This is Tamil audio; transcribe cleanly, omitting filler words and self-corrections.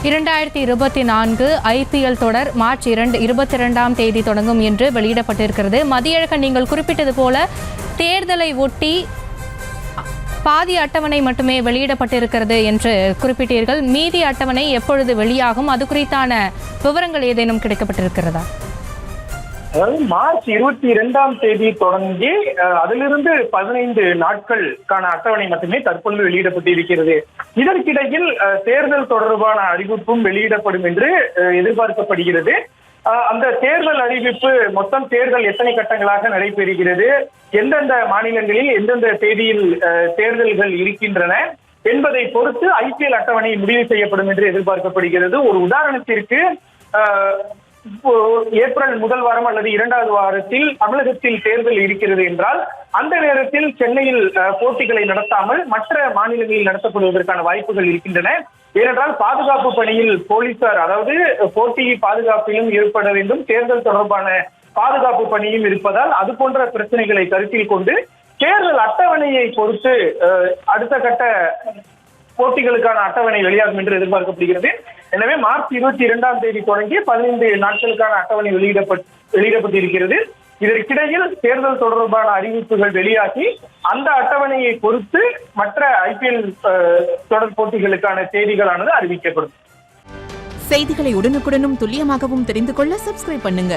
2024 IPL தொடர் மார்ச் 22ஆம் தேதி தொடங்கும் என்று வெளியிடப்பட்டிருக்கிறது. மதியழகன், நீங்கள் குறிப்பிட்டது போல தேர்தலை ஒட்டி பாதி அட்டவணை மட்டுமே வெளியிடப்பட்டிருக்கிறது என்று குறிப்பிட்டீர்கள். மீதி அட்டவணை எப்பொழுது வெளியாகும்? அது குறித்தான விவரங்கள் ஏதேனும் கிடைக்கப்பட்டிருக்கிறதா? அதாவது மார்ச் 22ஆம் தேதி தொடங்கி அதிலிருந்து 15 நாட்களுக்கான அட்டவணை மட்டுமே தற்பொழுது வெளியிடப்பட்டிருக்கிறது. இதற்கிடையில் தேர்தல் தொடர்பான அறிவிப்பும் வெளியிடப்படும் என்று எதிர்பார்க்கப்படுகிறது. அந்த தேர்தல் அறிவிப்பு மொத்தம் தேர்தல் எத்தனை கட்டங்களாக நடைபெறுகிறது, எந்தெந்த மாநிலங்களில் எந்தெந்த தேதியில் தேர்தல்கள் இருக்கின்றன என்பதை பொறுத்து IPL அட்டவணை முடிவு செய்யப்படும் என்று எதிர்பார்க்கப்படுகிறது. ஒரு உதாரணத்திற்கு ஏப்ரல் முதல் வாரம் அல்லது 2வது வாரத்தில் தமிழகத்தில் தேர்தல் இருக்கிறது என்றால் அந்த நேரத்தில் சென்னையில் போட்டிகளை நடத்தாமல் மற்ற மாநிலங்களில் நடத்தப்படுவதற்கான வாய்ப்புகள் இருக்கின்றன. ஏனென்றால் பாதுகாப்பு பணியில் போலீசார், அதாவது போட்டி பாதுகாப்பிலும் ஏற்பட வேண்டும், தேர்தல் தொடர்பான பாதுகாப்பு பணியும் இருப்பதால் அது போன்ற பிரச்சனைகளை கருத்தில் கொண்டு தேர்தல் அட்டவணையை பொறுத்து அடுத்த கட்ட போட்டிகளுக்கான அட்டவணை வெளியாகும் என்று எதிர்பார்க்கப்படுகிறது. எனவே மார்ச் 22ஆம் தேதி தொடங்கி 15 நாட்களுக்கான அட்டவணை வெளியிடப்பட்டிருக்கிறது. இதற்கிடையில் தேர்தல் தொடர்பான அறிவிப்புகள் வெளியாகி அந்த அட்டவணையை பொறுத்து மற்ற IPL தொடர் போட்டிகளுக்கான தேதிகளானது அறிவிக்கப்படும். செய்திகளை உடனுக்குடனும் துல்லியமாகவும் தெரிந்து கொள்ள சப்ஸ்கிரைப் பண்ணுங்க.